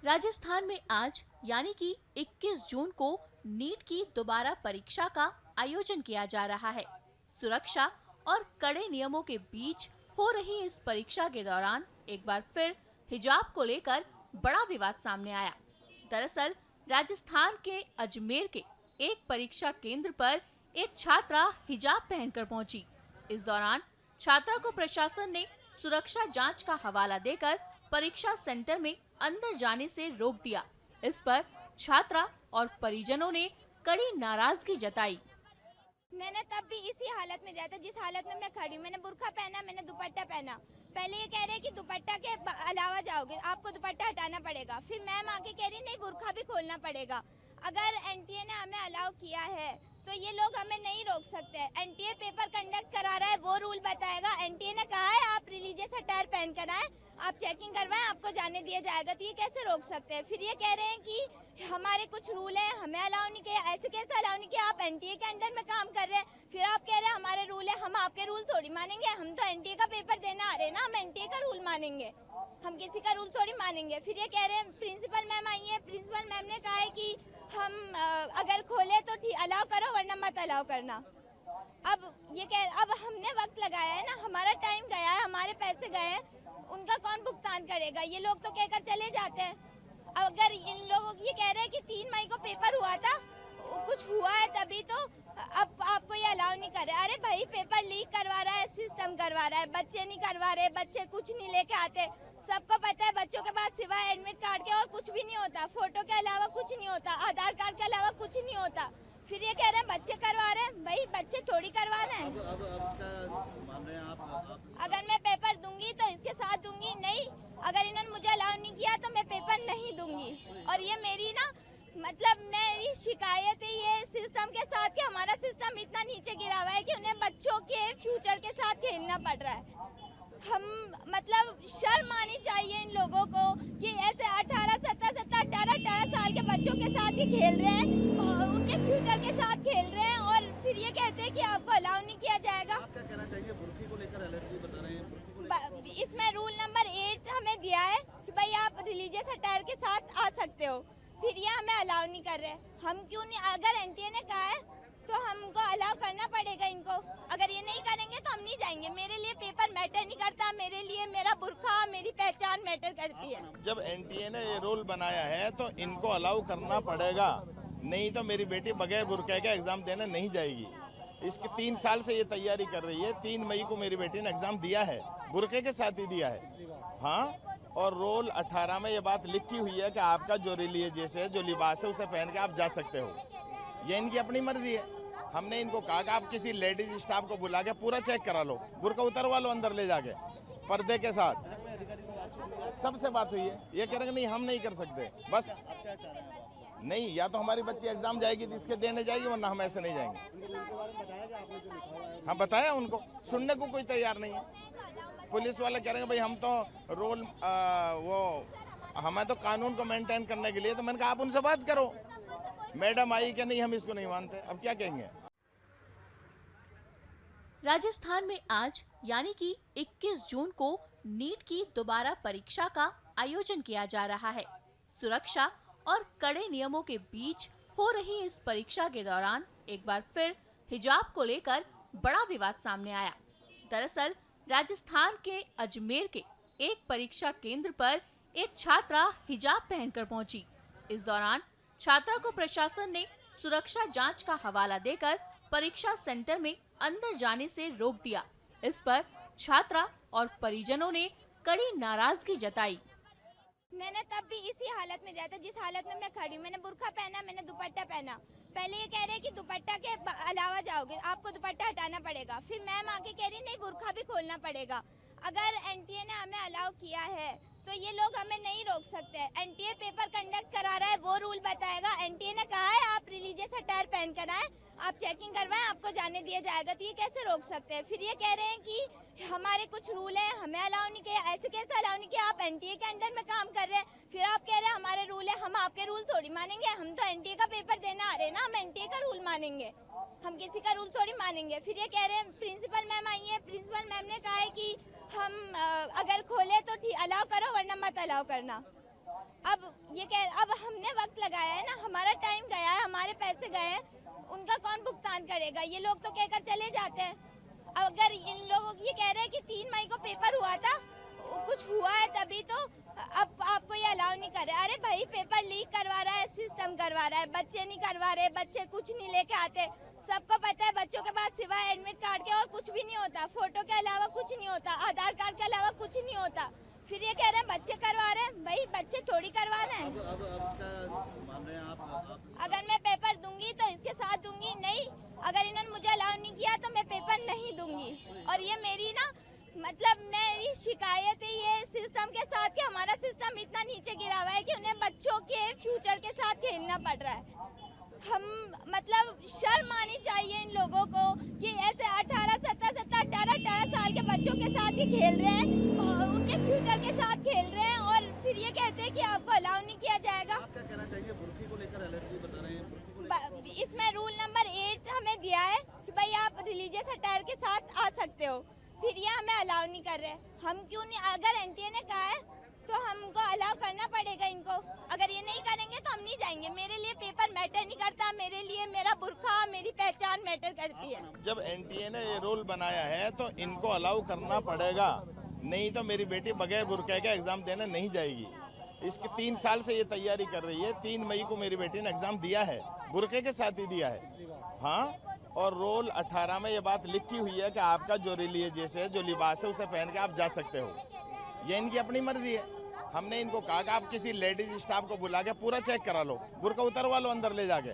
राजस्थान में आज यानी कि 21 जून को नीट की दोबारा परीक्षा का आयोजन किया जा रहा है। सुरक्षा और कड़े नियमों के बीच हो रही इस परीक्षा के दौरान एक बार फिर हिजाब को लेकर बड़ा विवाद सामने आया। दरअसल राजस्थान के अजमेर के एक परीक्षा केंद्र पर एक छात्रा हिजाब पहनकर पहुंची। इस दौरान छात्रा को प्रशासन ने सुरक्षा जांच का हवाला देकर परीक्षा सेंटर में अंदर जाने से रोक दिया। इस पर छात्रा और परिजनों ने कड़ी नाराजगी जताई। मैंने तब भी इसी हालत में दिया था जिस हालत में मैं खड़ी हूँ। मैंने बुर्का पहना, मैंने दुपट्टा पहना। पहले ये कह रहे हैं कि दुपट्टा के अलावा जाओगे, आपको दुपट्टा हटाना पड़ेगा। फिर मैम आके कह रही नहीं, बुर्का भी खोलना पड़ेगा। अगर एनटीए ने हमें अलाउ किया है तो ये लोग हमें नहीं रोक सकते। एनटीए पेपर कंडक्ट करा रहा है, वो रूल बताएगा। एनटीए ने कहा है आप रिलीजियस अटायर पहन कर आए, आप चेकिंग करवाएं, आपको जाने दिया जाएगा। तो ये कैसे रोक सकते हैं? फिर ये कह रहे हैं कि हमारे कुछ रूल है, हमें अलाउ नहीं किया। ऐसे कैसे अलाउ नहीं किया? आप एनटीए के अंडर में काम कर रहे हैं, फिर आप कह रहे हैं हमारे रूल है, हम आपके रूल थोड़ी मानेंगे। हम तो एनटीए का पेपर देना आ रहे हैं ना, हम एनटीए का रूल मानेंगे, हम किसी का रूल थोड़ी मानेंगे। फिर ये कह रहे हैं प्रिंसिपल मैम आई है, प्रिंसिपल मैम ने कहा है कि हम अगर खोले तो अलाउ करो वरना मत अलाउ करना। अब हमने वक्त लगाया है ना, हमारा टाइम गया है, हमारे पैसे गए हैं, उनका कौन भुगतान करेगा? ये लोग तो कहकर चले जाते हैं। अगर इन लोगों की ये कह रहे हैं कि 3 मई को पेपर हुआ था, कुछ हुआ है तभी तो अब आपको ये अलाउ नहीं कर रहे। अरे भाई, पेपर लीक करवा रहा है, सिस्टम करवा रहा है, बच्चे नहीं करवा रहे, बच्चे कुछ नहीं लेके आते। सबको पता है बच्चों के पास सिवाय एडमिट कार्ड के और कुछ भी नहीं होता, फोटो के अलावा कुछ नहीं होता, आधार कार्ड के अलावा कुछ नहीं होता। फिर ये कह रहे हैं बच्चे करवा रहे हैं। भाई, बच्चे थोड़ी करवा रहे हैं। अगर मैं पेपर दूंगी तो इसके साथ दूंगी, नहीं अगर इन्होंने मुझे अलाउ नहीं किया तो मैं पेपर नहीं दूंगी। और ये मेरी मेरी शिकायत है ये सिस्टम के साथ कि हमारा सिस्टम इतना नीचे गिरा हुआ है कि उन्हें बच्चों के फ्यूचर के साथ खेलना पड़ रहा है। हम शर्म आनी चाहिए इन लोगों को कि ऐसे 18 साल के बच्चों के साथ ही खेल रहे हैं, उनके फ्यूचर के साथ खेल रहे हैं और फिर ये कहते हैं कि आपको अलाउ नहीं किया जाएगा। आप क्या कहना चाहिए? बुर्की को लेकर एलर्जी बता रहे हैं। इसमें रूल नंबर 8 हमें दिया है कि भाई आप रिलीजियस अटायर के साथ आ सकते हो, फिर ये हमें अलाउ नहीं कर रहे। हम क्यों नहीं? अगर एनटीए ने कहा है तो हमको अलाउ करना पड़ेगा इनको। अगर ये नहीं करेंगे तो हम नहीं जाएंगे। मेरे लिए पेपर मैटर नहीं करता, मेरे लिए मेरा बुर्का, मेरी पहचान मैटर करती है। जब एनटीए ने ये रूल बनाया है तो इनको अलाउ करना पड़ेगा, नहीं तो मेरी बेटी बगैर बुर्के का एग्जाम देने नहीं जाएगी। इसकी 3 साल से ये तैयारी कर रही है। 3 मई को मेरी बेटी ने एग्जाम दिया है, बुर्के के साथ ही दिया है। हाँ, और रोल 18 में ये बात लिखी हुई है कि आपका जो रिलीजियस है, जो लिबास है, उसे पहन के आप जा सकते हो। ये इनकी अपनी मर्जी है। हमने इनको कहा कि आप किसी लेडीज स्टाफ को बुला के पूरा चेक करा लो, बुर्का उतरवा लो अंदर ले जाके पर्दे के साथ। सबसे बात हुई है, ये कह रहे हैं नहीं हम नहीं कर सकते। बस नहीं, या तो हमारी बच्ची एग्जाम जाएगी तो इसके देने जाएगी, वरना हम ऐसे नहीं जाएंगे। हाँ, बताया उनको, सुनने को कोई तैयार नहीं है। पुलिस वाले कह रहे हैं भाई हम तो रोल हमें तो कानून को मेंटेन करने के लिए। तो मैंने कहा आप उनसे बात करो। मैडम आई कि नहीं, हम इसको नहीं मानते। अब क्या कहेंगे? राजस्थान में आज यानी कि 21 जून को नीट की दोबारा परीक्षा का आयोजन किया जा रहा है। सुरक्षा और कड़े नियमों के बीच हो रही इस परीक्षा के दौरान एक बार फिर हिजाब को लेकर बड़ा विवाद सामने आया। दरअसल राजस्थान के अजमेर के एक परीक्षा केंद्र पर एक छात्रा हिजाब पहनकर पहुंची। इस दौरान छात्रा को प्रशासन ने सुरक्षा जांच का हवाला देकर परीक्षा सेंटर में अंदर जाने से रोक दिया। इस पर छात्रा और परिजनों ने कड़ी नाराजगी जताई। मैंने तब भी इसी हालत में दिया था जिस हालत में मैं खड़ी हूँ। मैंने बुर्का पहना, मैंने दुपट्टा पहना। पहले ये कह रहे हैं कि दुपट्टा के अलावा जाओगे, आपको दुपट्टा हटाना पड़ेगा। फिर मैम आके कह रही नहीं, बुर्का भी खोलना पड़ेगा। अगर एनटीए ने हमें अलाउ किया है तो ये लोग हमें नहीं रोक सकते। एनटीए पेपर कंडक्ट करा रहा है, वो रूल बताएगा। एनटीए ने कहा है आप रिलीजियस अटायर पहन कर आए, आप चेकिंग करवाएं, आपको जाने दिया जाएगा। तो ये कैसे रोक सकते हैं? फिर ये कह रहे हैं कि हमारे कुछ रूल है, हमें अलाउ नहीं किया। ऐसे कैसे अलाउ नहीं किया? आप एनटीए के अंडर में काम कर रहे हैं, फिर आप कह रहे हैं हमारे रूल है, हम आपके रूल थोड़ी मानेंगे। हम तो एनटीए का पेपर देना आ रहे हैं ना, हम एनटीए का रूल मानेंगे, हम किसी का रूल थोड़ी मानेंगे। फिर ये कह रहे हैं प्रिंसिपल मैम आई है, प्रिंसिपल मैम ने कहा है कि हम अगर खोले तो अलाउ करो वरना मत अलाउ करना। अब अब हमने वक्त लगाया है ना, हमारा टाइम गया है, हमारे पैसे गए हैं, उनका कौन भुगतान करेगा? ये लोग तो कहकर चले जाते हैं। अगर इन लोगों ये कह रहे हैं कि 3 मई को पेपर हुआ था, कुछ हुआ है तभी तो अब आपको ये अलाउ नहीं कर रहे। अरे भाई, पेपर लीक करवा रहा है, सिस्टम करवा रहा है, बच्चे नहीं करवा रहे, बच्चे कुछ नहीं लेके आते। सबको पता है बच्चों के पास सिवाय एडमिट कार्ड के और कुछ भी नहीं होता, फोटो के अलावा कुछ नहीं होता, आधार कार्ड के अलावा कुछ नहीं होता। फिर ये कह रहे हैं बच्चे करवा रहे हैं। भाई, बच्चे थोड़ी करवा रहे हैं। अब क्या मान रहे हैं आप? अगर मैं पेपर दूंगी तो इसके साथ दूंगी, नहीं अगर इन्होंने मुझे अलाउ नहीं किया तो मैं पेपर नहीं दूंगी। और ये मेरी ना मेरी शिकायत है ये सिस्टम के साथ कि हमारा सिस्टम इतना नीचे गिरा हुआ है कि उन्हें बच्चों के फ्यूचर के साथ खेलना पड़ रहा है। हम शर्म आनी चाहिए इन लोगों को कि ऐसे 18 साल के बच्चों के साथ ही खेल रहे हैं, उनके फ्यूचर के साथ खेल रहे हैं और फिर ये कहते हैं कि आपको अलाउ नहीं किया जाएगा। आप क्या कहना चाहिए? बुर्की को लेकर एलर्जी बता रहे हैं, बुर्की को लेकर इसमें रूल नंबर 8 हमें दिया है कि भाई आप रिलीजियस अटायर के साथ आ सकते हो, फिर ये हमें अलाउ नहीं कर रहे। हम क्यों नहीं? अगर एनटीए ने कहा है तो हमको अलाउ करना पड़ेगा इनको। अगर ये नहीं करेंगे तो हम नहीं जाएंगे। मेरे लिए पेपर मैटर नहीं करता, मेरे लिए मेरा बुर्का, मेरी पहचान मैटर करती है। जब एनटीए ने ये रूल बनाया है तो इनको अलाउ करना पड़ेगा, नहीं तो मेरी बेटी बगैर बुर्के के एग्जाम देने नहीं जाएगी। इसकी 3 साल से ये तैयारी कर रही है। 3 मई को मेरी बेटी ने एग्जाम दिया है, बुर्के के साथ ही दिया है। हाँ, और रोल 18 में ये बात लिखी हुई है कि आपका जो रिलीजियस है, जो लिबास है, उसे पहन के आप जा सकते हो। ये इनकी अपनी मर्जी है। हमने इनको कहा कि आप किसी लेडीज स्टाफ को बुला के पूरा चेक करा लो, बुर्का उतरवा लो अंदर ले जाके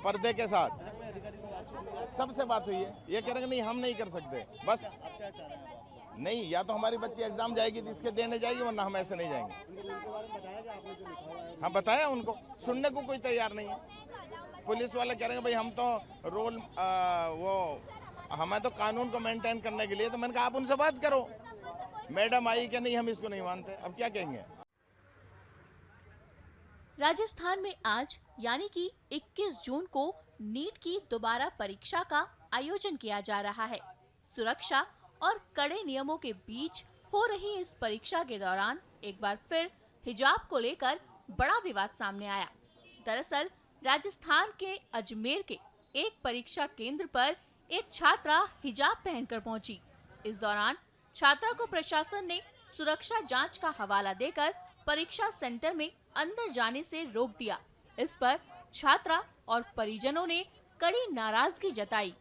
पर्दे के साथ। सबसे बात हुई है, ये कह रहे हैं नहीं हम नहीं कर सकते। बस नहीं, या तो हमारी बच्ची एग्जाम जाएगी तो इसके देने जाएगी, वरना हम ऐसे नहीं जाएंगे। हाँ, बताया उनको, सुनने को कोई तैयार नहीं है। पुलिस वाले कह रहे हैं भाई हम तो रोल हमें तो कानून को मेंटेन करने के लिए। तो मैंने कहा आप उनसे बात करो। मैडम आई कि नहीं हम इसको नहीं मानते, अब क्या कहेंगे। राजस्थान में आज यानी कि 21 जून को नीट की दोबारा परीक्षा का आयोजन किया जा रहा है। सुरक्षा और कड़े नियमों के बीच हो रही इस परीक्षा के दौरान एक बार फिर हिजाब को लेकर बड़ा विवाद सामने आया। दरअसल राजस्थान के अजमेर के एक परीक्षा केंद्र पर एक छात्रा हिजाब पहनकर पहुंची। इस दौरान छात्रा को प्रशासन ने सुरक्षा जांच का हवाला देकर परीक्षा सेंटर में अंदर जाने से रोक दिया। इस पर छात्रा और परिजनों ने कड़ी नाराजगी जताई।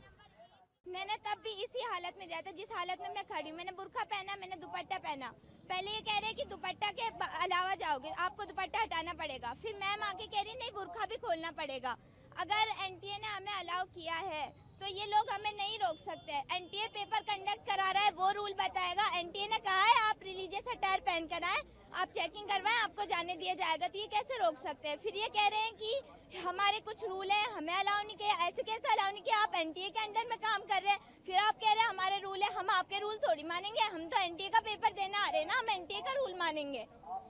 मैंने तब भी इसी हालत में दिया था जिस हालत में मैं खड़ी हूँ। मैंने बुर्का पहना, मैंने दुपट्टा पहना। पहले ये कह रहे हैं कि दुपट्टा के अलावा जाओगे, आपको दुपट्टा हटाना पड़ेगा। फिर मैम आके कह रही नहीं, बुर्का भी खोलना पड़ेगा। अगर एनटीए ने हमें अलाउ किया है तो ये लोग हमें नहीं रोक सकते। एनटीए पेपर कंडक्ट करा रहा है, वो रूल बताएगा। एनटीए ने कहा है आप रिलीजियस अटायर पहन कर आए, आप चेकिंग करवाएं, आपको जाने दिया जाएगा। तो ये कैसे रोक सकते हैं? फिर ये कह रहे हैं कि हमारे कुछ रूल है, हमें अलाउ नहीं किया। ऐसे कैसे अलाउ नहीं किया? आप एनटीए के अंडर में काम कर रहे हैं, फिर आप कह रहे हैं हमारे रूल है। हम आपके रूल थोड़ी मानेंगे, हम तो एनटीए का पेपर देना आ रहे हैं ना, हम एनटीए का रूल मानेंगे,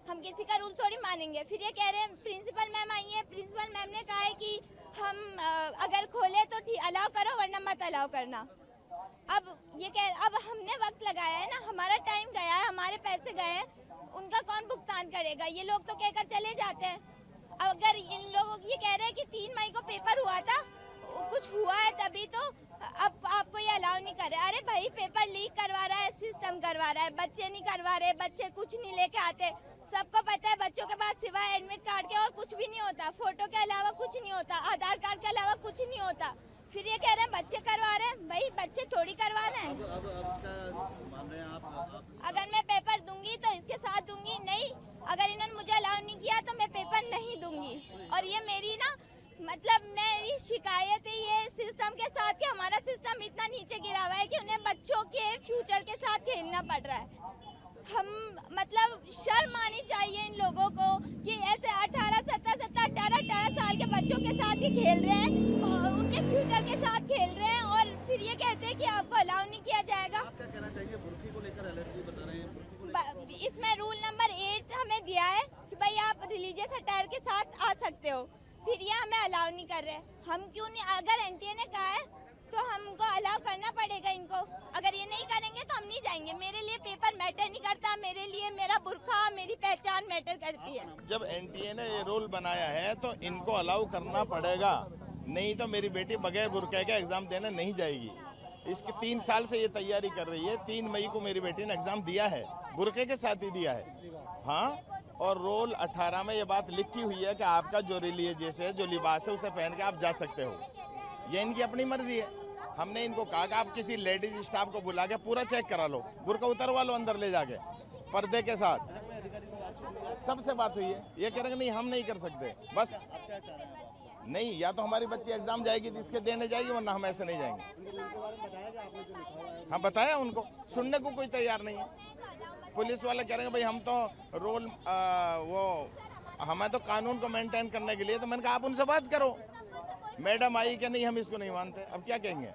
हम किसी का रूल थोड़ी मानेंगे। फिर ये कह रहे हैं प्रिंसिपल मैम आई है, प्रिंसिपल मैम ने कहा है कि हम अगर खोले तो अलाउ करो वरना मत अलाउ करना। अब हमने वक्त लगाया है ना, हमारा टाइम गया है, हमारे पैसे गए हैं, उनका कौन भुगतान करेगा? ये लोग तो कहकर चले जाते हैं। अगर इन लोगों ये कह रहे हैं कि 3 मई को पेपर हुआ था, कुछ हुआ है तभी तो अब आपको ये अलाउ नहीं कर रहे। अरे भाई, पेपर लीक करवा रहा है, सिस्टम करवा रहा है, बच्चे नहीं करवा रहे, बच्चे कुछ नहीं लेके आते। सबको पता है बच्चों के पास सिवाय एडमिट कार्ड के और कुछ भी नहीं होता, फोटो के अलावा कुछ नहीं होता, आधार कार्ड के अलावा कुछ नहीं होता। फिर ये कह रहे हैं बच्चे करवा रहे हैं। भाई, बच्चे थोड़ी करवा रहे हैं। अब क्या मान रहे हैं आप? अगर मैं पेपर दूंगी तो इसके साथ दूंगी, नहीं अगर इन्होंने मुझे अलाउ नहीं किया तो मैं पेपर नहीं दूंगी। और ये मेरी मेरी शिकायत है ये सिस्टम के साथ कि हमारा सिस्टम इतना नीचे गिरा हुआ है कि उन्हें बच्चों के फ्यूचर के साथ खेलना पड़ रहा है। हम शर्म आनी चाहिए इन लोगों को कि ऐसे 18 साल के बच्चों के साथ ही खेल रहे हैं, उनके फ्यूचर के साथ खेल रहे हैं और फिर ये कहते हैं कि आपको अलाउ नहीं किया जाएगा। आप क्या कहना चाहिए? बुर्की को लेकर एलर्जी बता रहे हैं, बुर्की को लेकर इसमें रूल नंबर 8 हमें दिया है कि भाई आप रिलीजियस अटायर के साथ आ सकते हो, फिर ये हमें अलाउ नहीं कर रहे। हम क्यों नहीं? अगर एनटीए ने कहा है तो हमको अलाउ करना पड़ेगा इनको। अगर ये नहीं करेंगे तो हम नहीं जाएंगे। मेरे लिए पेपर मैटर नहीं करता, मेरे लिए मेरा बुर्का, मेरी पहचान मैटर करती है। जब एनटीए ने ये रूल बनाया है तो इनको अलाउ करना पड़ेगा, नहीं तो मेरी बेटी बगैर बुर्के के एग्जाम देने नहीं जाएगी। इसकी 3 साल से ये तैयारी कर रही है। 3 मई को मेरी बेटी ने एग्जाम दिया है, बुर्के के साथ ही दिया है। हाँ, और रोल 18 में ये बात लिखी हुई है कि आपका जो रिलीजियस है, जो लिबास है, उसे पहन के आप जा सकते हो। ये इनकी अपनी मर्जी है। हमने इनको कहा कि आप किसी लेडीज स्टाफ को बुला के पूरा चेक करा लो, बुर्का उतरवा लो अंदर ले जाके पर्दे के साथ। सबसे बात हुई है, ये कह रहे हैं नहीं हम नहीं कर सकते। बस नहीं, या तो हमारी बच्ची एग्जाम जाएगी तो इसके देने जाएगी, वरना हम ऐसे नहीं जाएंगे। हाँ बताया उनको, सुनने को कोई तैयार नहीं है। पुलिस वाले कह रहे हैं भाई हम तो रोल हमें तो कानून को मेंटेन करने के लिए। तो मैंने कहा आप उनसे बात करो। मैडम आई कि नहीं हम इसको नहीं मानते, अब क्या कहेंगे।